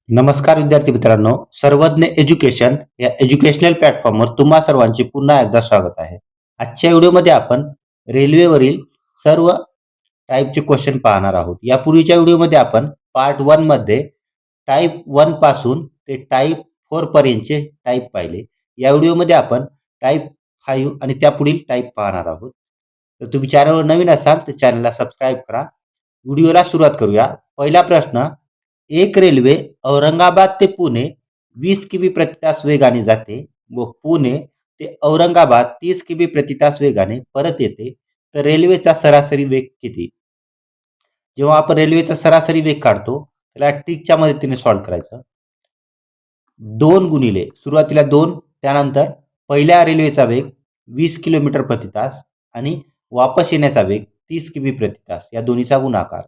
नमस्कार विद्यार्थी मित्रांनो, सर्वज्ञ एज्युकेशन या एज्युकेशनल प्लॅटफॉर्मवर तुम्हा सर्वांचे पुन्हा एकदा स्वागत आहे. आजच्या व्हिडिओमध्ये आपण रेल्वेवरील सर्व टाईपचे क्वेश्चन पाहणार आहोत. यापूर्वीच्या व्हिडिओमध्ये आपण पार्ट 1 मध्ये टाईप 1 पासून ते टाईप 4 पर्यंतचे टाईप पाहिले. या व्हिडिओमध्ये आपण टाईप 5 आणि त्यापुढील टाईप पाहणार आहोत. तर तुम्ही चॅनलवर नवीन असाल तर चॅनलला सबस्क्राईब करा. व्हिडिओला सुरुवात करूया. पहिला प्रश्न, एक रेल्वे औरंगाबाद ते पुणे 20 किमी प्रति तास वेगाने जाते व पुणे ते औरंगाबाद 30 किमी प्रति तास वेगाने परत येते, तर रेल्वेचा सरासरी वेग किती? जेव्हा आपण रेल्वेचा सरासरी वेग काढतो त्याला टिकच्या मदतीने सॉल्व्ह करायचं. 2 गुणिले सुरुवातीला 2, त्यानंतर पहिल्या रेल्वेचा वेग 20 किलोमीटर प्रति तास आणि वापस येण्याचा वेग 30 किमी प्रति तास या दोन्हीचा गुणाकार.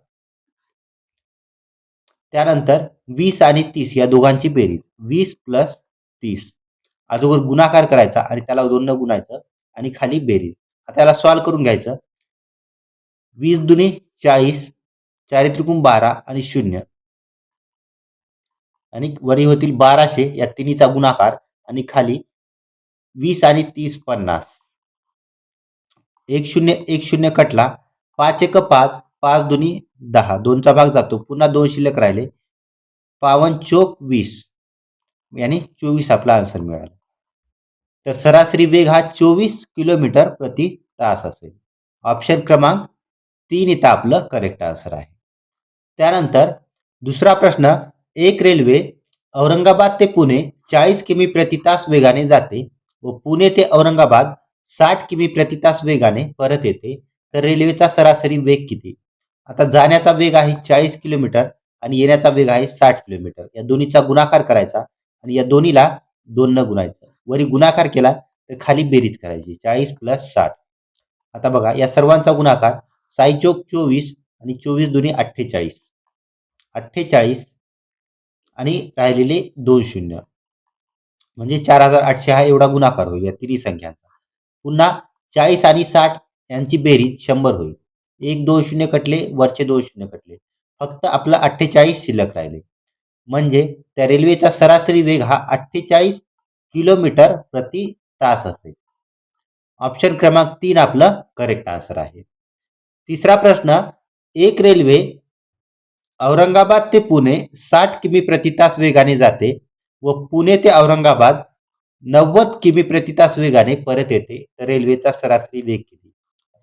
त्यानंतर 20 आणि 30 या दोघांची बेरीज 20 प्लस 30. अगोदर गुणाकार करायचा आणि त्याला 2 न गुणायचं आणि खाली बेरीज. आता याला सॉल्व्ह करून घ्यायचं. 20 दुनी 40, 4 त्रिकोण 12 आणि 0 आणि वरी होतील 1200 या तिन्हीचा गुणाकार आणि खाली 20 आणि 30 50. 1 0 कटला, 5 1 5, 5 दुनी 10, 2चा भाग जातो, पुन्हा 2 शिल्लक राहिले, 52 चोक 20 यानी 24 आपला आन्सर मिळाला. तर सरासरी वेग हा 24 किलोमीटर प्रति तास असेल. ऑप्शन क्रमांक 3 इथं आपलं करेक्ट आन्सर आहे. त्यानंतर दुसरा प्रश्न, एक रेल्वे औरंगाबाद ते पुणे 40 किमी प्रति तास वेगाने जाते व पुणे ते औरंगाबाद 60 किमी प्रति तास वेगाने परत येते, तर रेल्वेचा सरासरी वेग किती? आता जाण्याचा वेग आहे 40 किलोमीटर आणि येण्याचा वेग आहे 60 किलोमीटर. या दोन्हीचा गुणाकार करायचा आणि या दोन्हीला 2 न गुणायचं. वरी गुणाकार केला तर खाली बेरीज करायची 40 प्लस 60. आता बघा या सर्वांचा गुणाकार 6 चोक 24 आणि 24 दुनी 48. 48 आणि राहिलेले 2 शून्य म्हणजे 4800 हा एवढा गुणाकार होईल या तिन्ही संख्यांचा. पुन्हा 40 आणि 60 यांची बेरीज 100 होईल. 1 2 शून्य कटले, वरचे 2 शून्य कटले, फक्त आपला 48 शिल्लक राहिले. म्हणजे त्या रेल्वेचा सरासरी वेग हा 48 किलोमीटर प्रति तास असेल. ऑप्शन क्रमांक 3 आपलं करेक्ट आन्सर आहे. तिसरा प्रश्न, एक रेल्वे औरंगाबाद ते पुणे 60 किमी प्रति तास वेगाने जाते व पुणे ते औरंगाबाद 90 किमी प्रति तास वेगाने परत येते, तर रेल्वेचा सरासरी वेग किती?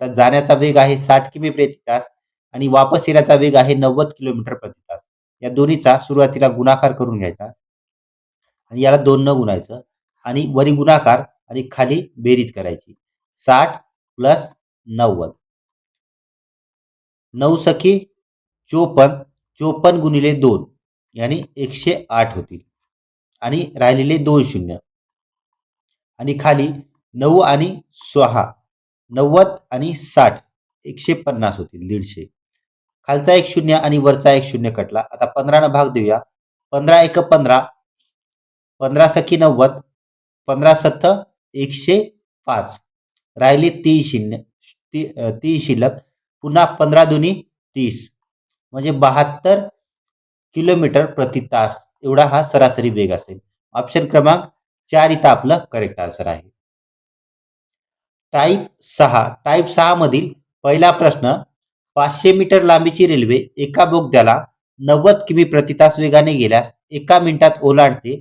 आता जाण्याचा वेग आहे 60 किमी प्रति तास आणि वापस येण्याचा वेग आहे 90 किलोमीटर प्रति तास. या दोन्हीचा सुरुवातीला गुणाकार करून घ्यायचा आणि याला 2 न गुणायचं आणि वरी गुणाकार आणि खाली बेरीज करायची. 60 प्लस 90, 9 सखी 54, 54 गुणिले 2 यानी 108 होतील आणि राहिलेले 2 शून्य आणि खाली 9 आणि 6, 90 आणि 60, 150 होतील 150. खालचा 1 शून्य आणि वरचा 1 शून्य कटला. आता 15 न भाग देऊया. 15 1 15, 15 सखी 90, 15 सत्त 105, राहिले 3 शून्य 3 शिल्लक, पुन्हा 15 दुनी 30 म्हणजे 72 किलोमीटर प्रति तास एवढा हा सरासरी वेग असेल. ऑप्शन क्रमांक 4 इथं आपलं करेक्ट आन्सर आहे. टाईप 6 मधील पहिला प्रश्न, 500 मीटर लांबीची रेल्वे एका बोगद्याला 90 किमी प्रति तास वेगाने गेल्यास एका मिनिटात ओलांडते,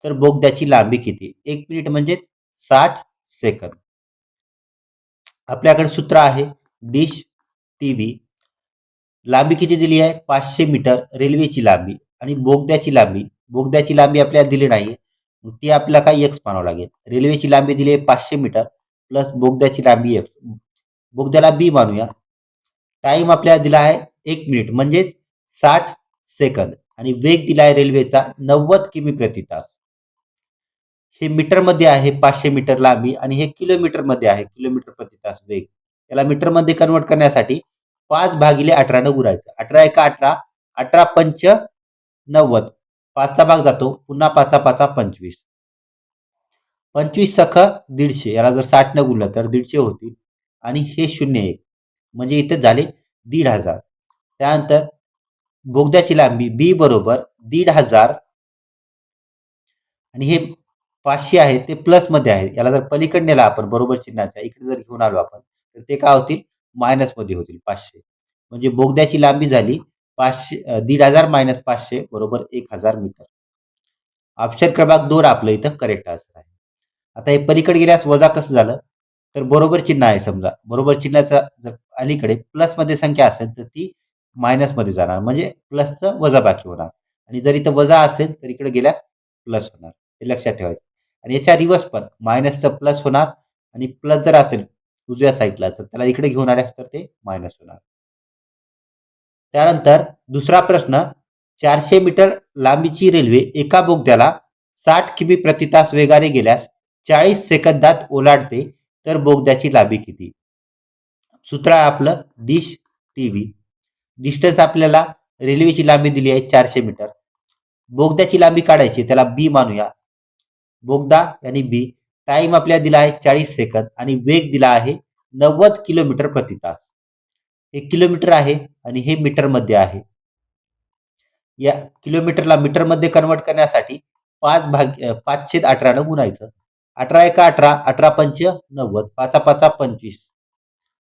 तर बोगद्याची लांबी किती? 1 मिनिट म्हणजे 60 सेकंद. आपल्याकडे सूत्र आहे डिश टीव्ही. लांबी किती दिली आहे? 500 मीटर रेल्वेची लांबी आणि बोगद्याची लांबी आपल्याला दिली नाहीये, ती आपल्याला काही एक्स मानावं लागेल. रेल्वेची लांबी दिली आहे 500 मीटर प्लस बोगद्याची लांबी एक्स, बोगद्याला बी मानूया. टाइम आपल्याला दिला आहे 1 मिनिट म्हणजेच 60 सेकंद आणि वेग दिला आहे रेल्वेचा 90 किमी प्रति तास. हे मीटर मध्ये आहे 500 मीटर लांबी आणि हे किलोमीटर मध्ये आहे किलोमीटर प्रति तास वेग. याला मीटर मध्ये कन्वर्ट करण्यासाठी 5 भागिले 18 न गुणायचं. 18 1 18, 18 पंच 90, 5 चा भाग जातो, पुन्हा 5 5 25, 25 सख 150. याला जर 60 न गुणलं तर 150 होतील आणि हे 0 1 म्हणजे इथे झाले 1500. त्यानंतर बोगद्याची लांबी बी बरोबर 1500 आणि हे 500 आहे ते प्लसमध्ये आहे. याला जर पलीकडे नेला आपण बरोबर चिन्हाच्या इकडे जर घेऊन आलो आपण, तर ते काय होतील मायनसमध्ये होतील 500. म्हणजे बोगद्याची लांबी झाली 1500 मायनस 500 बरोबर 1000 मीटर. ऑप्शन क्रमांक 2 आपलं इथं करेक्ट आन्सर आहे. आता हे पलीकडे गेल्यास वजा कसं झालं? तर बरोबर चिन्ह आहे समजा. बरोबर चिन्हाचा जर अलीकडे प्लसमध्ये संख्या असेल तर ती मायनसमध्ये जाणार. म्हणजे प्लसचं वजाबाकी होणार आणि जर इथं वजा असेल तर इकडे गेल्यास प्लस होणार. हे लक्षात ठेवायचं. आणि याच्या रिव्हर्स पण मायनसचं प्लस होणार आणि प्लस जर असेल उजव्या साईडला तर त्याला इकडे घेऊन आल्यास तर ते मायनस होणार. त्यानंतर दुसरा प्रश्न 400 मीटर लांबीची रेल्वे एका बोगद्याला 60 किमी प्रति तास वेगाने गेल्यास 40 सेकंदात ओलांडते तर बोगद्याची लांबी किती? सूत्र आहे आपलं डिश टीव्ही. डिस्टन्स आपल्याला रेल्वेची लांबी दिली आहे 400 मीटर. बोगद्याची लांबी काढायची त्याला बी मानूया. बोगदा आणि बी. टाइम आपल्याला दिला आहे 40 सेकंद आणि वेग दिला आहे 90 किलोमीटर प्रति तास. हे किलोमीटर आहे आणि हे मीटरमध्ये आहे. या किलोमीटरला मीटरमध्ये कन्वर्ट करण्यासाठी 5/18 न गुणायचं. 18 एका 18, 18 पंच 90, 5 5 25.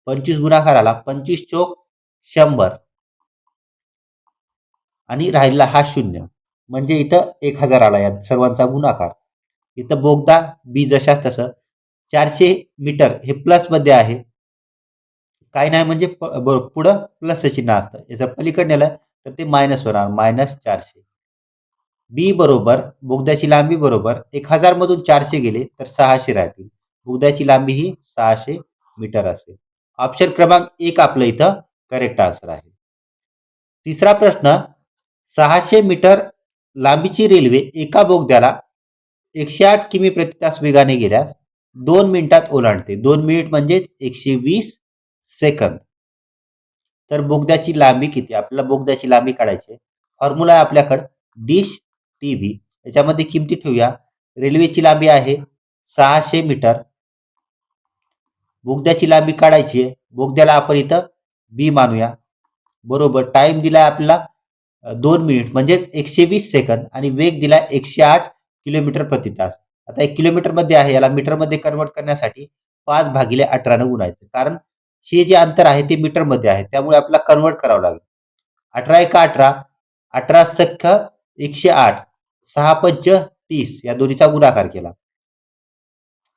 25 गुणाकार आला 25 चोक 100 आणि राहिला हा शून्य. म्हणजे इथं 1000 आला या सर्वांचा गुणाकार. इथं बोगदा बी जशाच तसं 400 मीटर हे प्लस मध्ये आहे. काही नाही म्हणजे पुढं प्लस चिन्ह असतं. याचं पलीकडे नेलं तर ते मायनस होणार -400. बी बरोबर बोगद्याची लांबी बरोबर 1000 मधून 400 गेले तर 600 राहतील. बोगद्याची लांबी ही 600 मीटर असेल. ऑप्शन क्रमांक 1 आपलं इथं करेक्ट आन्सर आहे. तिसरा प्रश्न 600 मीटर लांबीची रेल्वे एका बोगद्याला 108 किमी प्रति तास वेगाने गेल्यास 2 मिनिटात ओलांडते. 2 मिनिट म्हणजेच 120 सेकंद. तर बोगद्याची लांबी किती? आपल्याला बोगद्याची लांबी काढायची आहे. फॉर्म्युला आहे आपल्याकडे डिश टीव्ही. याच्यामध्ये किमती ठेवूया. रेल्वेची लांबी आहे 600 मीटर. बोगद्याची लांबी काढायची आहे. बोगद्याला आपण इथं बी मानूया. बरोबर टाइम दिलाय आपल्याला 2 मिनिट म्हणजेच 120 सेकंद आणि वेग दिला 108 किलोमीटर प्रति तास. आता 1 किलोमीटरमध्ये आहे याला मीटरमध्ये कन्वर्ट करण्यासाठी 5/18 न गुणायचं. कारण हे जे अंतर आहे ते मीटरमध्ये आहे त्यामुळे आपल्याला कन्वर्ट करावं लागेल. 18 एका 18, 18 सख्ख 108, 6 पंच 30 या दोन्हीचा गुणाकार केला.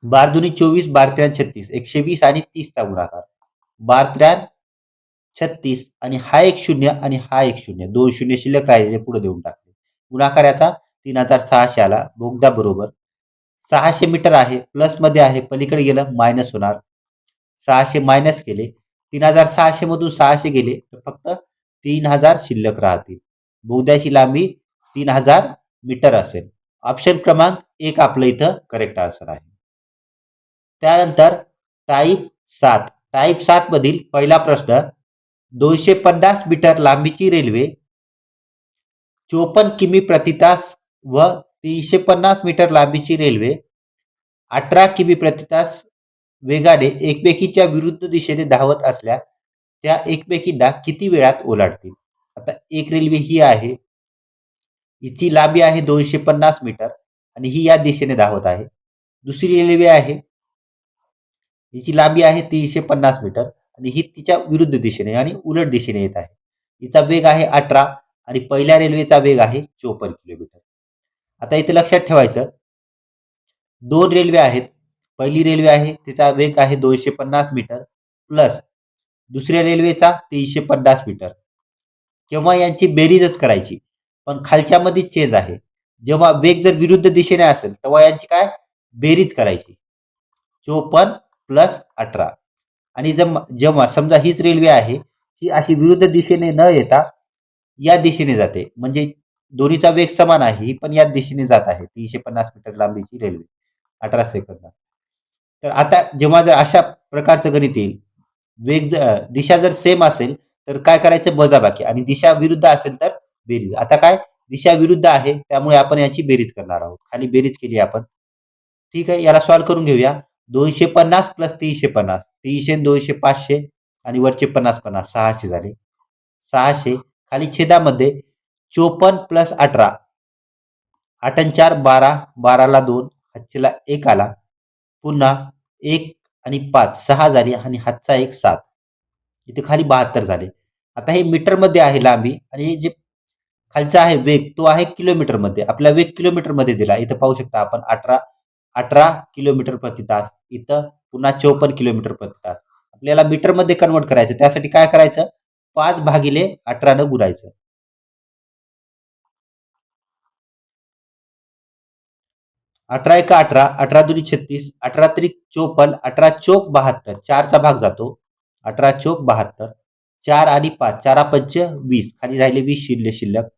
12 दुनी 24, 12 त्र्यान 36, 120 आणि 30 चा गुणाकार. 12 त्र्यान 36 आणि हा एक शून्य आणि हा एक शून्य. 2 शून्य शिल्लक राहिलेले पुढे देऊन टाकले. गुणाकार याचा 3600 आला. बोगदा बरोबर 600 मीटर आहे प्लस मध्ये आहे पलीकडे गेलं मायनस होणार. 600 मायनस केले 3600 मधून 600 गेले तर फक्त 3000 शिल्लक राहतील. बोगद्याची लांबी 3000 मीटर असेल. ऑप्शन क्रमांक 1 आपलं इथं करेक्ट आन्सर आहे. त्यानंतर टाईप 7 मधील पहिला प्रश्न 250 मीटर लांबीची रेल्वे 54 किमी प्रति तास व 350 मीटर लांबीची रेल्वे 18 किमी प्रति तास वेगाने एकमेकीच्या विरुद्ध दिशेने धावत असल्यास त्या एकमेकींना किती वेळात ओलांडतील? आता एक रेल्वे ही आहे. हिची लांबी आहे 250 मीटर आणि ही या दिशेने धावत आहे. दुसरी रेल्वे आहे. हिची लांबी आहे 350 मीटर आणि ही तिच्या विरुद्ध दिशेने आणि उलट दिशेने येत आहे. हिचा वेग आहे 18 आणि पहिल्या रेल्वेचा वेग आहे 54 किलोमीटर. आता इथे लक्षात ठेवायचं 2 रेल्वे आहेत. पहिली रेल्वे आहे तिचा वेग आहे 250 मीटर प्लस दुसऱ्या रेल्वेचा 350 मीटर. केव्हा यांची बेरीजच करायची. पण खालच्यामध्ये चेंज आहे. जेव्हा वेग जर विरुद्ध दिशेने असेल तेव्हा यांची काय बेरीज करायची. 54 प्लस 18 आणि जेव्हा समजा हीच रेल्वे आहे ही अशी विरुद्ध दिशेने न येता या दिशेने जाते म्हणजे दोन्हीचा वेग समान आहे. ही पण या दिशेने जात आहे 350 मीटर लांबीची रेल्वे 18 सेकंदात. तर आता जेव्हा जर अशा प्रकारचं गणित येईल वेग दिशा जर सेम असेल तर काय करायचं वजाबाकी आणि दिशा विरुद्ध असेल तर बेरीज. आता काय दिशा विरुद्ध आहे त्यामुळे आपण याची बेरीज करणार आहोत. खाली बेरीज केली आपण. ठीक आहे याला सॉल्व्ह करून घेऊया. 250 प्लस 350 300 200 500 आणि वरचे 50 50 600 झाले. 600 खाली छेदामध्ये 54 प्लस 18 8 आणि 4 12, 12ला 2, हातचेला 1 आला. पुन्हा 1 आणि 5 6 झाली आणि हातचा 1 7. इथे खाली 72 झाले. आता हे मीटरमध्ये आहे लांबी आणि हे जे खालचा आहे वेग तो आहे किलोमीटरमध्ये. आपला वेग किलोमीटरमध्ये दिला. इथं पाहू शकता आपण 18 किलोमीटर प्रति तास. इथं पुन्हा 54 किलोमीटर प्रति तास. आपल्याला मीटरमध्ये कन्व्हर्ट करायचं. त्यासाठी काय करायचं? 5/18 न गुणायचं. 18 एका 18, 18 दुनी 36, 18 त्रिक 54, 18 चोक 72. 4चा भाग जातो. 18 चोक 72. 4 आणि 5, 4 पंच 20. खाली राहिले 20 शिल्लक.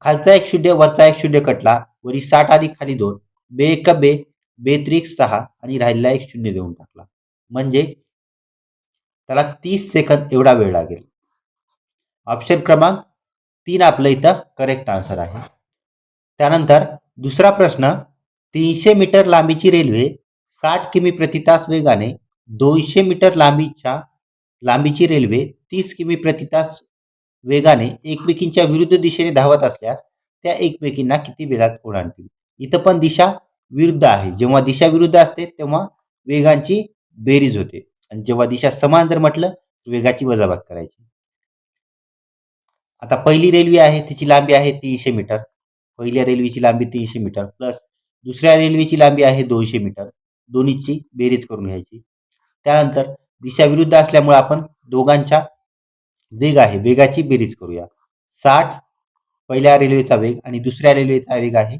खालचा एक शून्य वरचा एक शून्य कटला. वरी 60 आणि खाली 2. बे एक बे, बे त्रिक 6 आणि राहिलेला एक शून्य देऊन टाकला. म्हणजे त्याला 30 सेकंद एवढा वेळ लागेल. ऑप्शन क्रमांक 3 आपलं इथं करेक्ट आन्सर आहे. त्यानंतर दुसरा प्रश्न, 300 मीटर लांबीची रेल्वे 60 किमी प्रति तास वेगाने 200 मीटर लांबीची रेल्वे 30 किमी प्रति तास वेगाने एकमेकींच्या विरुद्ध दिशेने धावत असल्यास त्या एकमेकींना किती वेळात ओलांडतील? इथं पण दिशा विरुद्ध आहे. जेव्हा दिशा विरुद्ध असते तेव्हा वेगांची बेरीज होते आणि जेव्हा दिशा समान जर म्हटलं वेगाची वजाबाकी करायची. आता पहिली रेल्वे आहे तिची लांबी आहे 300 मीटर. पहिल्या रेल्वेची लांबी 300 मीटर प्लस दुसऱ्या रेल्वेची लांबी आहे 200 मीटर. दोन्हीची बेरीज करून घ्यायची. त्यानंतर दिशा विरुद्ध असल्यामुळे आपण दोघांच्या वेग आहे वेगाची बेरीज करूया. 60 पहिल्या रेल्वेचा वेग आणि दुसऱ्या रेल्वेचा वेग आहे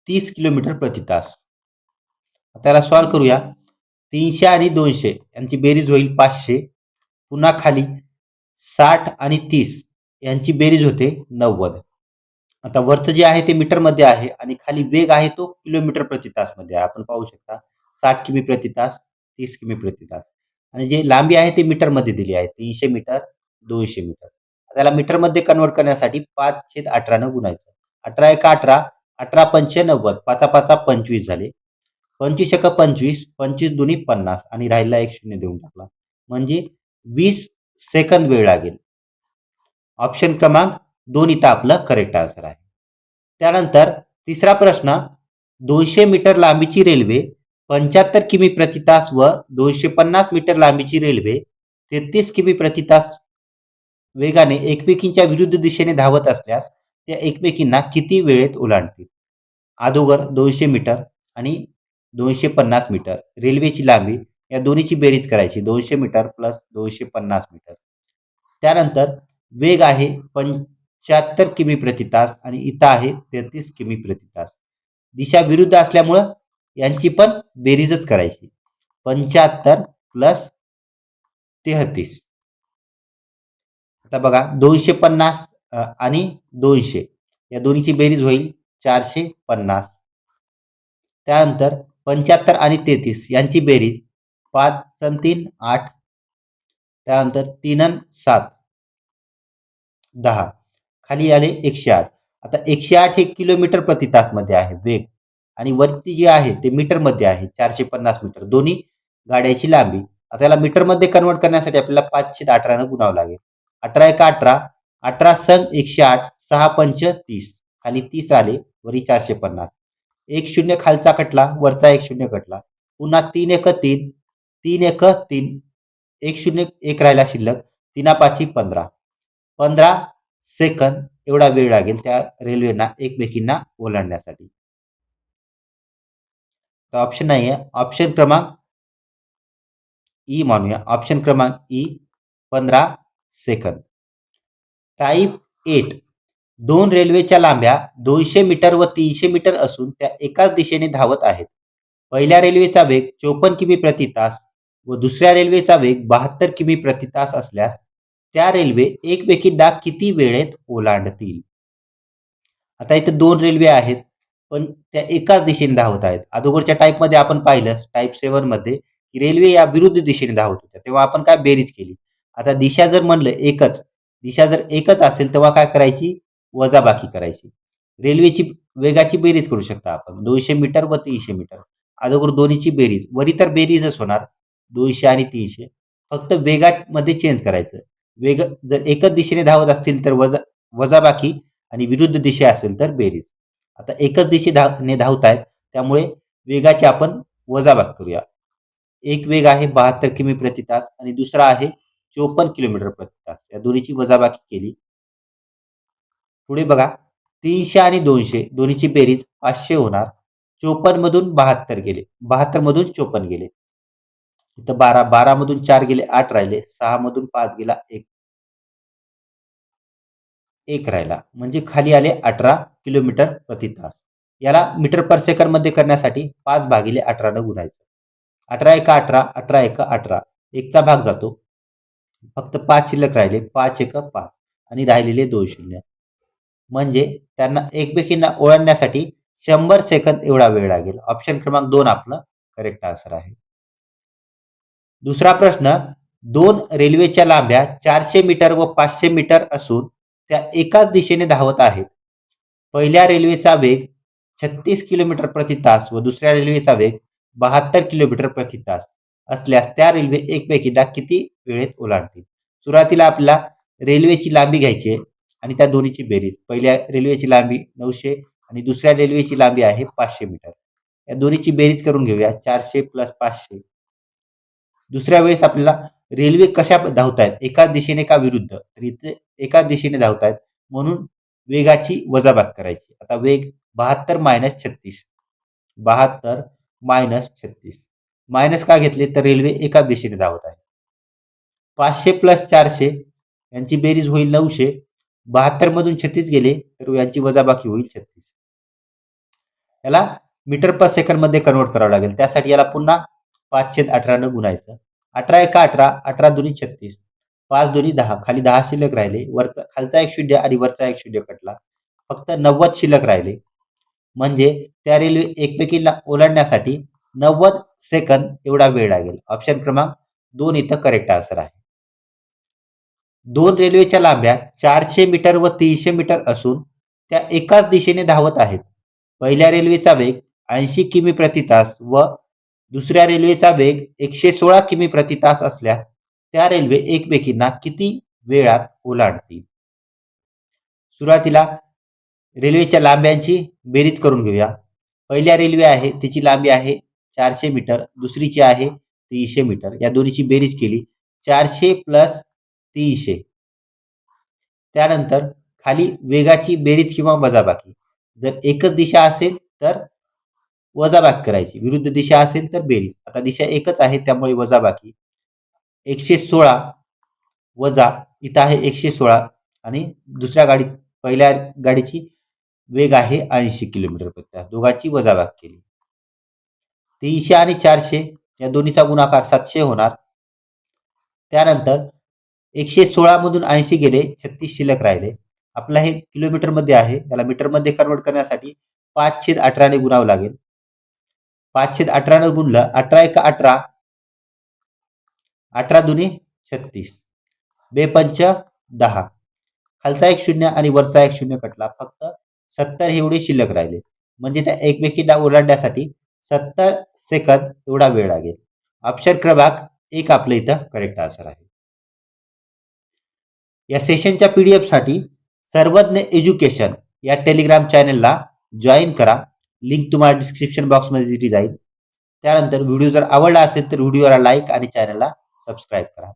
30 किलोमीटर प्रति तास. त्याला सॉल्व्ह करूया. 300 आणि 200 यांची बेरीज होईल 500. पुन्हा खाली 60 आणि 30 यांची बेरीज होते 90. आता वरचं जे आहे ते मीटरमध्ये आहे आणि खाली वेग आहे तो किलोमीटर प्रति तास मध्ये आहे. आपण पाहू शकता 60 किमी प्रति तास, 30 किमी प्रति तास आणि जे लांबी आहे ते मीटरमध्ये दिली आहे 300 मीटर, 200 मीटर. त्याला मीटरमध्ये कन्वर्ट करण्यासाठी 5/18 न गुणायचं. 18 एका 18, 18 पंच 90, 5 5 25 झाले. 25 एका 25, 25 दुनी 50 आणि राहिला एक शून्य देऊन टाकला. म्हणजे 20 सेकंद वेळ लागेल. ऑप्शन क्रमांक 2 इथं आपलं करेक्ट आन्सर आहे. त्यानंतर तिसरा प्रश्न, 200 मीटर लांबीची रेल्वे 75 किमी प्रति तास व 250 मीटर लांबीची रेल्वे 33 किमी प्रति तास वेगाने एकमेकींच्या विरुद्ध दिशेने धावत असल्यास त्या एकमेकींना किती वेळेत ओलांडतील? अगोदर 200 मीटर आणि 250 मीटर रेल्वेची लांबी या दोन्हीची बेरीज करायची. 200 मीटर प्लस 250 मीटर. त्यानंतर वेग आहे 75 किमी प्रति तास आणि इथं आहे 33 किमी प्रति तास. दिशा विरुद्ध असल्यामुळं यांची पण बेरीजच करायची. 75 प्लस 33. आता बघा 250 आणि 200 या दोन्हीची बेरीज होईल 450. त्यानंतर 75 आणि 33 यांची बेरीज 5 आणि 3 8. त्यानंतर 3 आणि 7 10. खाली आले 108. आता 108 हे किलोमीटर प्रति तास मध्ये आहे वेग आणि वरती जे आहे ते मीटर मध्ये आहे 450 मीटर. दोन्ही गाड्याची लांबी. आता याला मीटर मध्ये कन्वर्ट करण्यासाठी आपल्याला 5/18 न गुणावं लागेल. 18 एका 18, 18 संग 108, 6 पंच 30. खाली 30 आले वरी 450. एक शून्य खालचा कटला वरचा एक शून्य कटला. पुन्हा 3 एक 3, 3 एक 3, एक शून्य एक राहिला शिल्लक. 3 5 15. 15 सेकंद एवढा वेळ लागेल त्या रेल्वेना एकमेकींना ओलांडण्यासाठी. तर ऑप्शन नाही आहे. ऑप्शन क्रमांक ई मानूया. ऑप्शन क्रमांक ई 15 सेकंद. टाईप 8. दोन रेल्वेच्या लांब्या 200 मीटर व 300 मीटर असून त्या एकाच दिशेने धावत आहेत. पहिल्या रेल्वेचा वेग 54 किमी प्रति तास व दुसऱ्या रेल्वेचा वेग 72 किमी प्रति तास असल्यास त्या रेल्वे एकमेकींना किती वेळेत ओलांडतील? आता इथे दोन रेल्वे आहेत पण त्या एकाच दिशेने धावत आहेत. अगोदरच्या टाईपमध्ये आपण पाहिलं टाईप 7 मध्ये की रेल्वे या विरुद्ध दिशेने धावत होत्या तेव्हा आपण काय बेरीज केली. आता दिशा जर म्हणलं दिशा जर एकच असेल तेव्हा काय करायची? वजाबाकी करायची. रेल्वेची वेगाची बेरीज करू शकता आपण 200 मीटर व 300 मीटर. अगोदर दोन्हीची बेरीज वरी तर बेरीजच होणार 200 आणि 300. फक्त वेगामध्ये चेंज करायचं. वेग जर एकच दिशेने धावत असतील तर वजाबाकी आणि विरुद्ध दिशा असेल तर बेरीज. आता एकच दिशेने धावतायत त्यामुळे वेगाची आपण वजाबाकी करूया. एक वेग आहे 72 किमी प्रति तास आणि दुसरा आहे 54 किलोमीटर प्रति तास. या दोन्हीची वजाबाकी केली. पुढे बघा 300 आणि 200 दोन्हीची बेरीज 500 होणार. 54 मधून 72 गेले, 72 मधून 54 गेले. इथं 12, 12 मधून 4 गेले 8 राहिले, 6 मधून 5 गेला 1 राहिला. म्हणजे खाली आले 18 किलोमीटर प्रति तास. याला मीटर पर सेकंड मध्ये करण्यासाठी 5 भागिले 18 न गुणायचं. 18 एका 18, 18 एका 18, 1चा भाग जातो. फक्त 5 शिल्लक राहिले. 5 एक 5 आणि राहिलेले 2 शून्य. म्हणजे त्यांना एकमेकींना ओलांडण्यासाठी 100 सेकंद एवढा वेळ लागेल. ऑप्शन क्रमांक 2 आपलं करेक्ट आन्सर आहे. दुसरा प्रश्न, 2 रेल्वेच्या लांब्या 400 मीटर व 500 मीटर असून त्या एकाच दिशेने धावत आहेत. पहिल्या रेल्वेचा वेग 36 किलोमीटर प्रति तास व दुसऱ्या रेल्वेचा वेग 72 किलोमीटर प्रति तास असल्यास त्या रेल्वे एकमेकींना किती वेळेत ओलांडतील? सुरुवातीला आपल्याला रेल्वेची लांबी घ्यायची आहे आणि त्या दोन्हीची बेरीज. पहिल्या रेल्वेची लांबी 900 आणि दुसऱ्या रेल्वेची लांबी आहे 500 मीटर. या दोन्हीची बेरीज करून घेऊया. 400 प्लस 500. दुसऱ्या वेळेस आपल्याला रेल्वे कशा धावतायत, एकाच दिशेने का विरुद्ध? तर इथे एकाच दिशेने धावतायत म्हणून वेगाची वजाबाकी करायची. आता वेग 72 मायनस 36, 72 मायनस 36. मायनस का घेतले तर रेल्वे एकाच दिशेने धावत आहे. 500 प्लस 400 यांची बेरीज होईल 900. 72 मधून 36 गेले तर यांची वजाबाकी होईल 36. याला मीटर पर सेकंड मध्ये कन्वर्ट करावं लागेल. त्यासाठी याला पुन्हा 5/18 न गुणायचं. 18 एका 18, 18 दुनी 36, 5 दुनी 10, खाली 10 शिल्लक राहिले. वरचा खालचा एक शून्य आणि वरचा एक शून्य कटला. फक्त 90 शिल्लक राहिले. म्हणजे त्या रेल्वे एकमेकींना ओलांडण्यासाठी 90 सेकंद एवढा वेळ लागेल. ऑप्शन क्रमांक 2 इथं करेक्ट आन्सर आहे. 2 रेल्वेच्या लांब्या 400 मीटर व 300 मीटर असून त्या एकाच दिशेने धावत आहेत. पहिल्या रेल्वेचा वेग 80 किमी प्रति तास व दुसऱ्या रेल्वेचा वेग 116 किमी प्रति तास असल्यास त्या रेल्वे एकमेकींना किती वेळात ओलांडतील? सुरुवातीला रेल्वेच्या लांब्यांची बेरीज करून घेऊया. पहिल्या रेल्वे आहे तिची लांबी आहे 400 मीटर, दुसरीची आहे 300 मीटर. या दोन्हीची बेरीज केली. 400 प्लस 300. त्यानंतर खाली वेगाची बेरीज किंवा वजाबाकी. जर एकच दिशा असेल तर वजाबाकी करायची, विरुद्ध दिशा असेल तर बेरीज. आता दिशा एकच आहे त्यामुळे वजाबाकी. 116 वजा इथं आहे 116 आणि दुसऱ्या पहिल्या गाडीची वेग आहे 80 किलोमीटर प्रति तास. दोघांची वजाबाकी केली. 300 आणि 400 या दोन्हीचा गुणाकार 700 होणार. त्यानंतर 116 मधून 80 गेले, 36 शिल्लक राहिले. आपला हे किलोमीटर मध्ये आहे, याला मीटर मध्ये कन्वर्ट करण्यासाठी 5/18 ने गुणावं लागेल. 5/18 ने गुणलं 18 एका 18, 18 दुनी 36, 2 पंच 10. खालचा एक शून्य आणि वरचा एक शून्य कटला. फक्त 70 एवढे शिल्लक राहिले. म्हणजे त्या एकमेकींना ओलांडण्यासाठी 70 सेकंद एवढा वेळ लागेल. ऑप्शन क्रमांक 1 आपलं इथं करेक्ट आन्सर आहे. या सेशनच्या पीडीएफ साठी सर्वज्ञ एज्युकेशन या टेलिग्राम चॅनलला जॉईन करा. लिंक तुम्हाला डिस्क्रिप्शन बॉक्समध्ये दिली जाईल. त्यानंतर व्हिडिओ जर आवडला असेल तर व्हिडिओला लाईक आणि चॅनलला सबस्क्राईब करा.